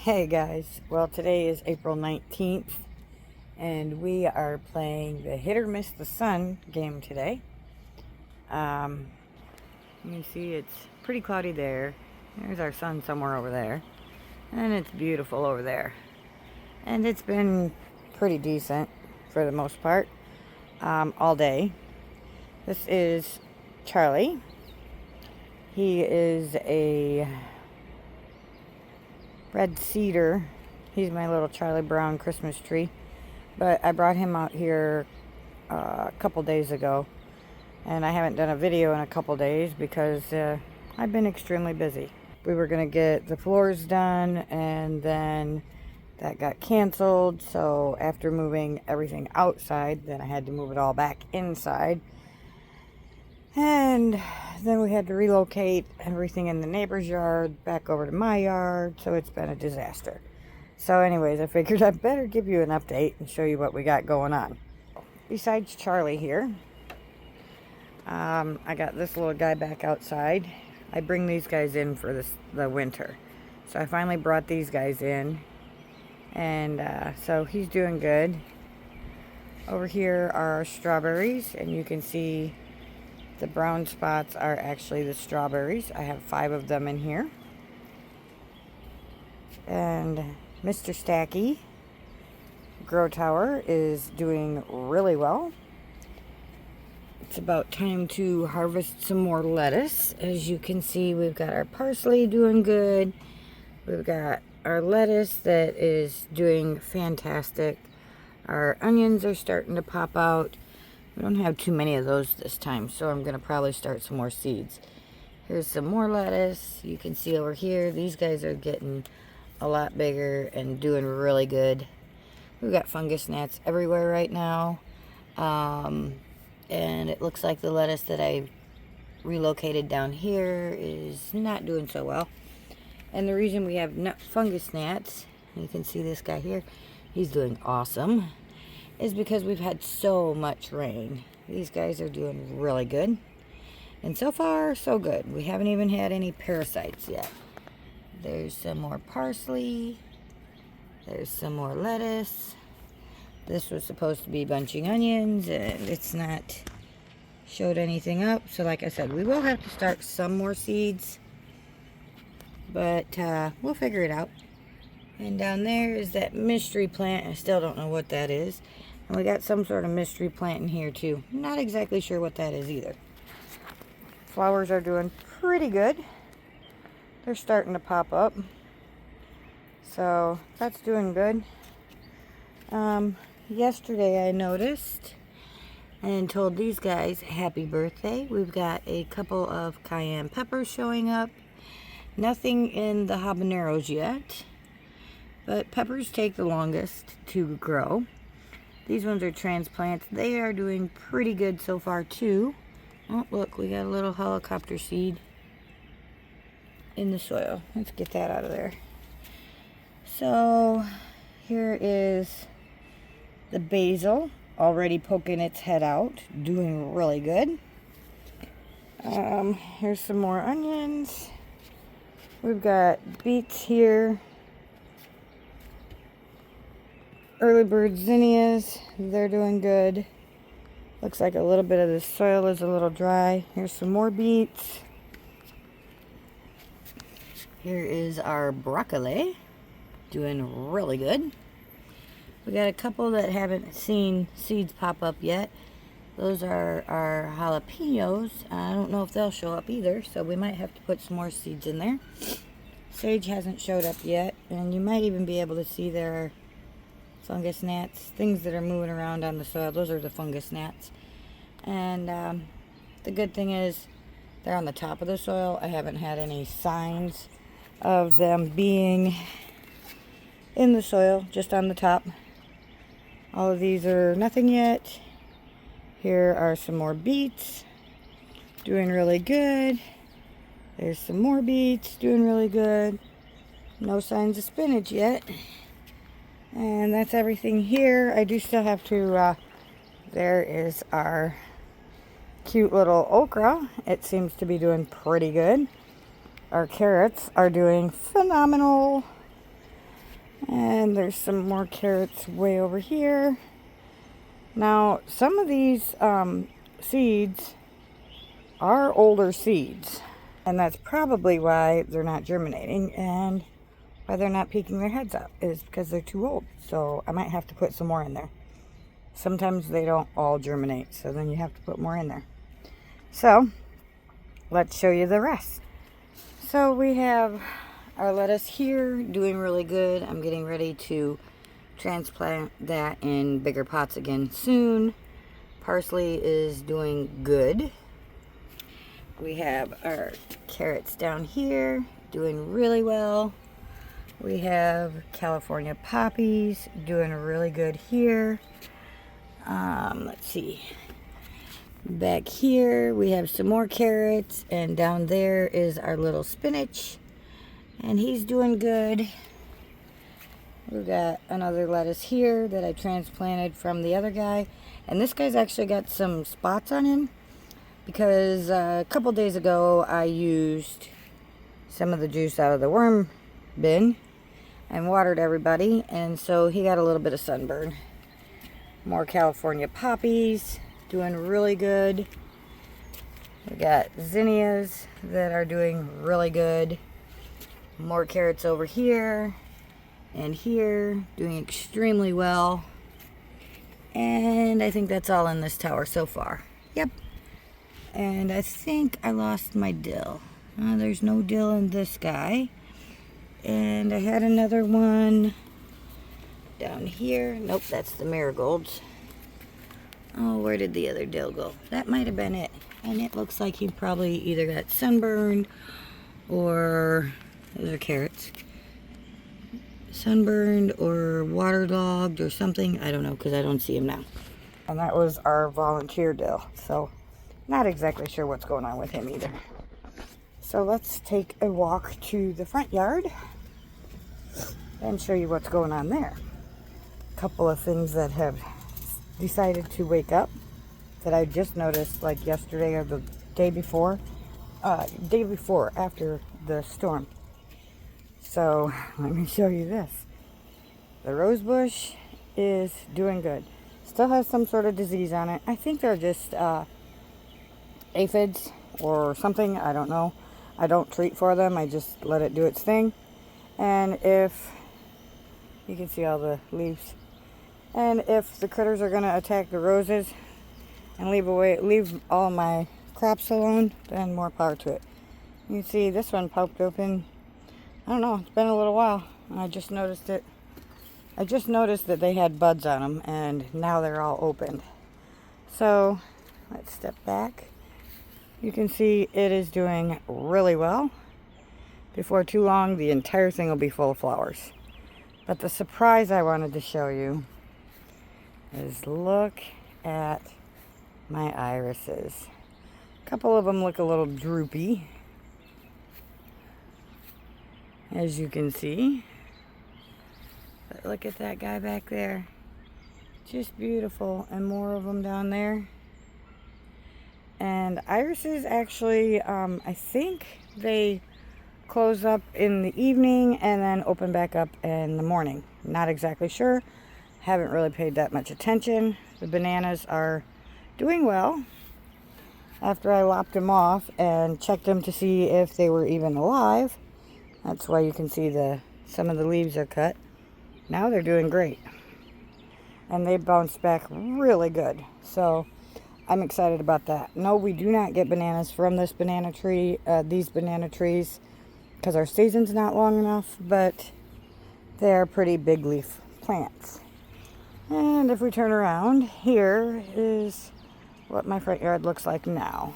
Hey guys, well today is April 19th and we are playing the Hit or Miss the Sun game today. Um, you can see it's pretty cloudy there. There's our sun somewhere over there. And it's beautiful over there. And it's been pretty decent for the most part all day. This is Charlie. He is a red cedar. He's my little Charlie Brown Christmas tree. But I brought him out here a couple days ago. And I haven't done a video in a couple days because I've been extremely busy. We were going to get the floors done and then that got canceled. So after moving everything outside, then I had to move it all back inside. And then we had to relocate everything in the neighbor's yard back over to my yard. So it's been a disaster. So anyways, I figured I'd better give you an update and show you what we got going on. Besides Charlie here, I got this little guy back outside. I bring these guys in for the winter. So I finally brought these guys in. And so he's doing good. Over here are our strawberries. And you can see the brown spots are actually the strawberries. I have 5 of them in here. And Mr. Stacky Grow Tower is doing really well. It's about time to harvest some more lettuce. As you can see, we've got our parsley doing good. We've got our lettuce that is doing fantastic. Our onions are starting to pop out. We don't have too many of those this time, so I'm going to probably start some more seeds. Here's some more lettuce. You can see over here, these guys are getting a lot bigger and doing really good. We've got fungus gnats everywhere right now. And it looks like the lettuce that I relocated down here is not doing so well. And the reason we have fungus gnats, you can see this guy here, he's doing awesome, is because we've had so much rain. These guys are doing really good. And so far, so good. We haven't even had any parasites yet. There's some more parsley. There's some more lettuce. This was supposed to be bunching onions, and it's not showed anything up. So like I said, we will have to start some more seeds, but we'll figure it out. And down there is that mystery plant. I still don't know what that is. And we got some sort of mystery plant in here too. Not exactly sure what that is either. Flowers are doing pretty good. They're starting to pop up. So that's doing good. Yesterday I noticed and told these guys happy birthday. We've got a couple of cayenne peppers showing up. Nothing in the habaneros yet, but peppers take the longest to grow. These ones are transplants. They are doing pretty good so far too. Oh, look, we got a little helicopter seed in the soil. Let's get that out of there. So here is the basil, already poking its head out, doing really good. Here's some more onions. We've got beets here. Early bird zinnias, they're doing good. Looks like a little bit of the soil is a little dry. Here's some more beets. Here is our broccoli, doing really good. We got a couple that haven't seen seeds pop up yet. Those are our jalapenos. I don't know if they'll show up either, so we might have to put some more seeds in there. Sage hasn't showed up yet, and you might even be able to see their fungus gnats, things that are moving around on the soil. Those are the fungus gnats. And the good thing is they're on the top of the soil. I haven't had any signs of them being in the soil, just on the top. All of these are nothing yet. Here are some more beets, doing really good. There's some more beets, doing really good. No signs of spinach yet. And that's everything here. I do still have to, there is our cute little okra. It seems to be doing pretty good. Our carrots are doing phenomenal. And there's some more carrots way over here. Now, some of these seeds are older seeds, and that's probably why they're not germinating and why they're not peeking their heads up, is because they're too old. So I might have to put some more in there. Sometimes they don't all germinate, so then you have to put more in there. So let's show you the rest. So we have our lettuce here doing really good. I'm getting ready to transplant that in bigger pots again soon. Parsley is doing good. We have our carrots down here doing really well. We have California poppies doing really good here. Let's see. Back here we have some more carrots, and down there is our little spinach, and he's doing good. We've got another lettuce here that I transplanted from the other guy, and this guy's actually got some spots on him because a couple days ago I used some of the juice out of the worm bin and watered everybody, and so he got a little bit of sunburn. More California poppies doing really good. We got zinnias that are doing really good. More carrots over here and here doing extremely well. And I think that's all in this tower so far. Yep. And I think I lost my dill. There's no dill in this guy. And I had another one down here. Nope, that's the marigolds. Oh, where did the other dill go? That might have been it. And it looks like he probably either got sunburned or, those are carrots, sunburned or waterlogged or something. I don't know, because I don't see him now. And that was our volunteer dill. So not exactly sure what's going on with him either. So let's take a walk to the front yard and show you what's going on there. A couple of things that have decided to wake up that I just noticed like yesterday or the day before after the storm. So let me show you this. The rose bush is doing good. Still has some sort of disease on it. I think they're just aphids or something. I don't know. I don't treat for them. I just let it do its thing. And if you can see all the leaves, and if the critters are going to attack the roses and leave all my crops alone, then more power to it. You can see this one popped open. I don't know, it's been a little while. I just noticed it. I just noticed that they had buds on them, and now they're all opened. So let's step back. You can see it is doing really well. Before too long, the entire thing will be full of flowers. But the surprise I wanted to show you is look at my irises. A couple of them look a little droopy, as you can see. But look at that guy back there. Just beautiful. And more of them down there. And irises actually, I think they close up in the evening and then open back up in the morning. Not exactly sure. Haven't really paid that much attention. The bananas are doing well. After I lopped them off and checked them to see if they were even alive. That's why you can see some of the leaves are cut. Now they're doing great. And they bounced back really good. So I'm excited about that. No, we do not get bananas from this banana tree, these banana trees, because our season's not long enough, but they're pretty big leaf plants. And if we turn around, here is what my front yard looks like now.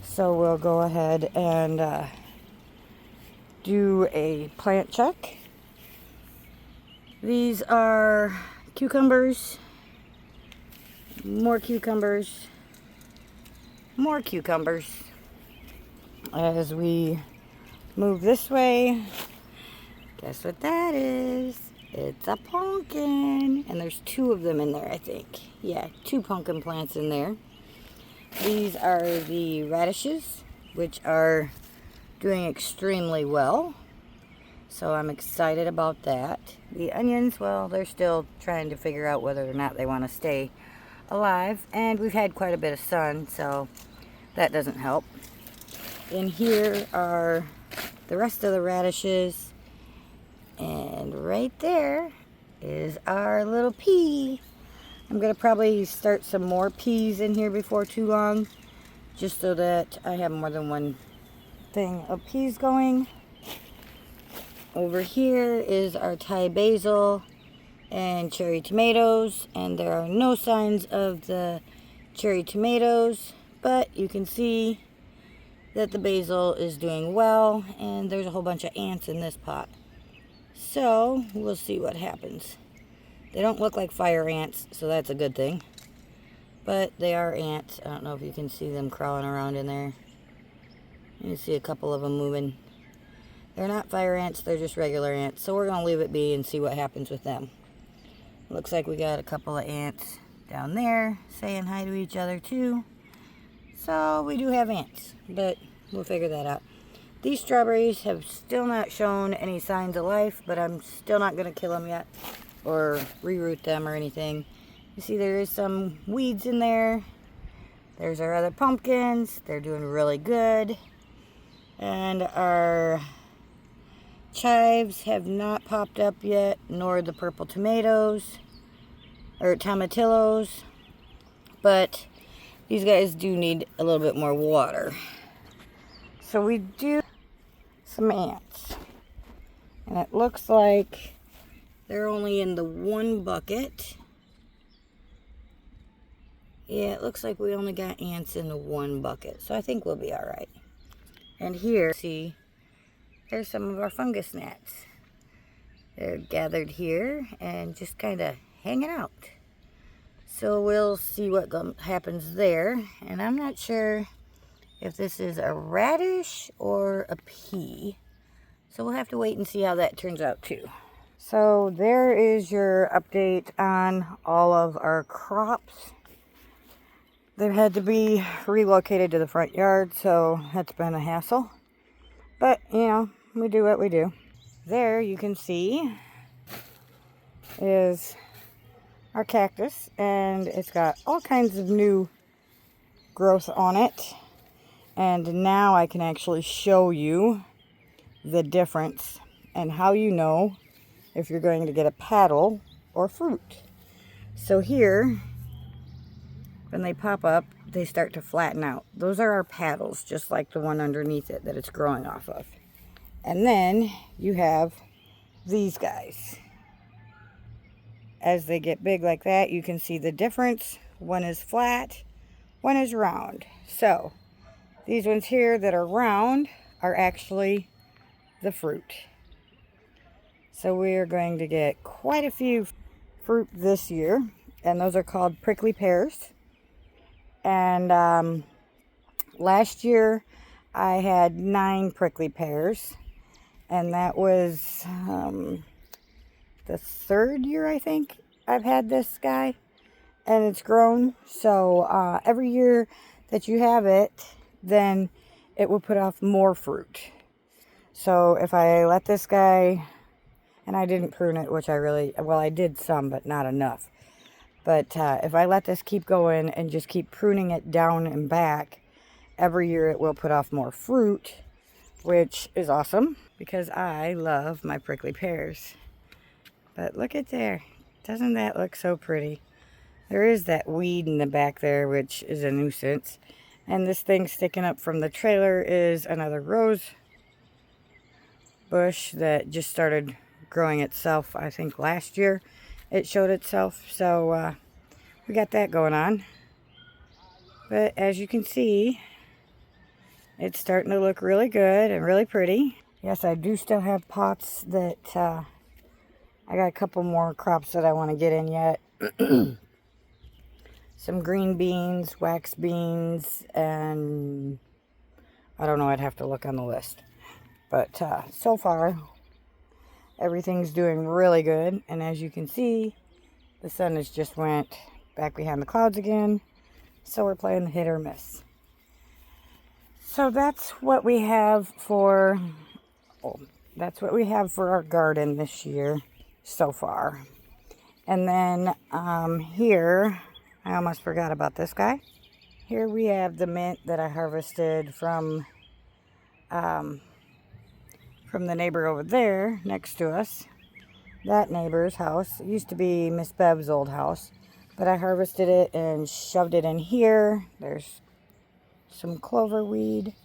So we'll go ahead and do a plant check. These are cucumbers, more cucumbers, more cucumbers. As we move this way, guess what that is? It's a pumpkin. And there's 2 of them in there, I think. Yeah, 2 pumpkin plants in there. These are the radishes, which are doing extremely well. So I'm excited about that. The onions, well, they're still trying to figure out whether or not they want to stay alive. And we've had quite a bit of sun, so that doesn't help. In here are the rest of the radishes. And right there is our little pea. I'm going to probably start some more peas in here before too long, just so that I have more than one thing of peas going. Over here is our Thai basil and cherry tomatoes, and there are no signs of the cherry tomatoes, but you can see that the basil is doing well, and there's a whole bunch of ants in this pot. So we'll see what happens. They don't look like fire ants, so that's a good thing. But they are ants. I don't know if you can see them crawling around in there. You can see a couple of them moving. They're not fire ants, they're just regular ants. So we're going to leave it be and see what happens with them. Looks like we got a couple of ants down there saying hi to each other too. So we do have ants, but we'll figure that out. These strawberries have still not shown any signs of life, but I'm still not going to kill them yet or reroot them or anything. You see there is some weeds in there. There's our other pumpkins. They're doing really good. And our chives have not popped up yet, nor the purple tomatoes or tomatillos. But these guys do need a little bit more water. So we do some ants. And it looks like they're only in the one bucket. Yeah, it looks like we only got ants in the one bucket. So I think we'll be all right. And here, see, there's some of our fungus gnats. They're gathered here and just kind of hanging out. So we'll see what happens there. And I'm not sure if this is a radish or a pea. So we'll have to wait and see how that turns out too. So there is your update on all of our crops. They've had to be relocated to the front yard, so that's been a hassle. But, you know, we do what we do. There you can see is our cactus, and it's got all kinds of new growth on it. And now I can actually show you the difference and how you know if you're going to get a paddle or fruit. So here, when they pop up, they start to flatten out. Those are our paddles, just like the one underneath it that it's growing off of. And then you have these guys. As they get big like that, you can see the difference. One is flat, one is round. So these ones here that are round are actually the fruit. So we are going to get quite a few fruit this year, and those are called prickly pears. And last year I had 9 prickly pears, and that was the 3rd year I think I've had this guy, and it's grown. So every year that you have it, then it will put off more fruit. So if I let this guy, and I didn't prune it, which I did some, but not enough. But if I let this keep going and just keep pruning it down and back, every year it will put off more fruit, which is awesome because I love my prickly pears. But look at there. Doesn't that look so pretty? There is that weed in the back there, which is a nuisance. And this thing sticking up from the trailer is another rose bush that just started growing itself. I think last year it showed itself. So we got that going on. But as you can see, it's starting to look really good and really pretty. Yes, I do still have pots that I got a couple more crops that I want to get in yet. Some green beans, wax beans, and I don't know, I'd have to look on the list. But so far, everything's doing really good. And as you can see, the sun has just went back behind the clouds again. So we're playing the hit or miss. So that's what we have for that's what we have for our garden this year so far. And then here, I almost forgot about this guy. Here we have the mint that I harvested from the neighbor over there next to us. That neighbor's house. It used to be Miss Bev's old house, but I harvested it and shoved it in here. There's some clover weed,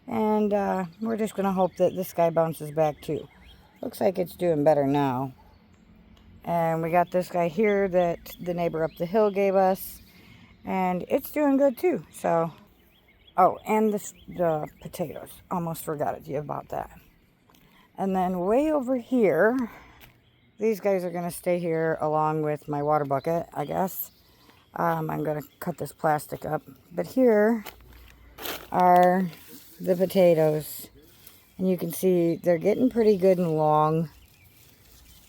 and we're just gonna hope that this guy bounces back too. Looks like it's doing better now. And we got this guy here that the neighbor up the hill gave us, and it's doing good too. So, oh, and the potatoes. Almost forgot about that. And then way over here, these guys are going to stay here along with my water bucket, I guess. I'm going to cut this plastic up. But here are the potatoes. And you can see they're getting pretty good and long.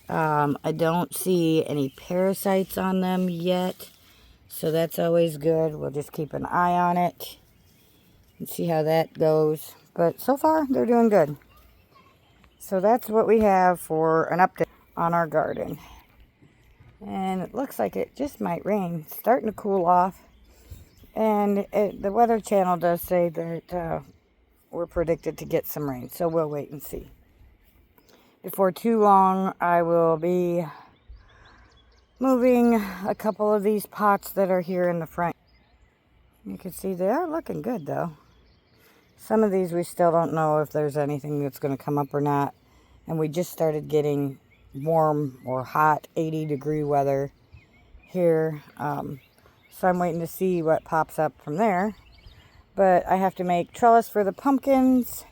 I don't see any parasites on them yet. So that's always good. We'll just keep an eye on it and see how that goes. But so far, they're doing good. So that's what we have for an update on our garden. And it looks like it just might rain. It's starting to cool off. And the Weather Channel does say that we're predicted to get some rain. So we'll wait and see. Before too long, I will be moving a couple of these pots that are here in the front. You can see they are looking good though. Some of these we still don't know if there's anything that's going to come up or not. And we just started getting warm or hot 80-degree weather here. So I'm waiting to see what pops up from there. But I have to make trellis for the pumpkins.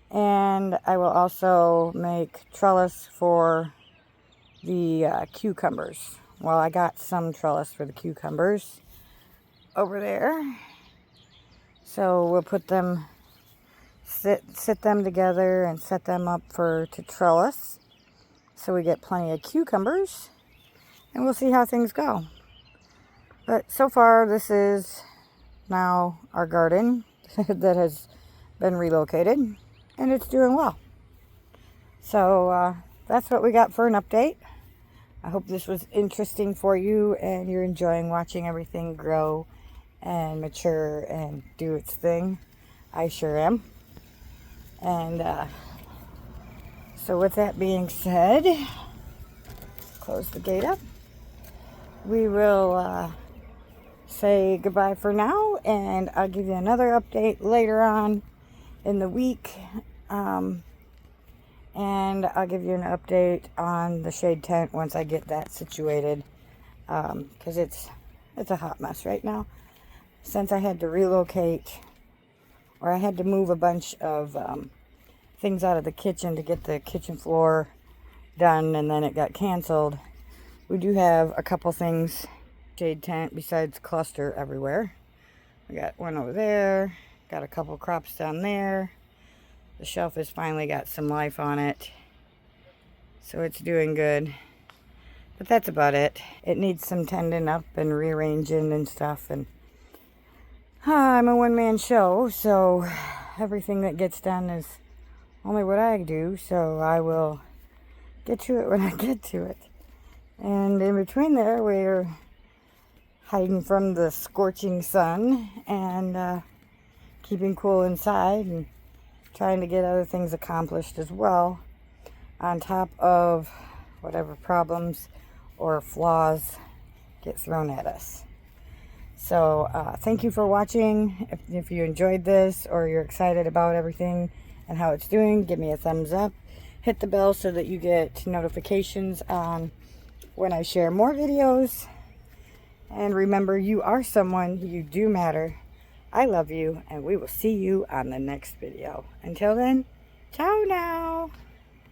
And I will also make trellis for the cucumbers. Well, I got some trellis for the cucumbers over there. So we'll put them, sit them together and set them up to trellis. So we get plenty of cucumbers. And we'll see how things go. But so far, this is now our garden that has been relocated. And it's doing well. So that's what we got for an update. I hope this was interesting for you and you're enjoying watching everything grow and mature and do its thing. I sure am. And so with that being said, close the gate up. We will say goodbye for now, and I'll give you another update later on in the week. And I'll give you an update on the shade tent once I get that situated, because it's a hot mess right now. Since I had to relocate, or I had to move a bunch of things out of the kitchen to get the kitchen floor done, and then it got canceled. We do have a couple things shade tent besides cluster everywhere. We got one over there, got a couple crops down there. The shelf has finally got some life on it, so it's doing good. But that's about it. It needs some tending up and rearranging and stuff. And I'm a one-man show, so everything that gets done is only what I do. So I will get to it when I get to it. And in between there, we're hiding from the scorching sun and keeping cool inside and trying to get other things accomplished as well, on top of whatever problems or flaws get thrown at us. So thank you for watching. If you enjoyed this or you're excited about everything and how it's doing, give me a thumbs up. Hit the bell so that you get notifications on when I share more videos. And remember, you are someone, you do matter. I love you, and we will see you on the next video. Until then, ciao now.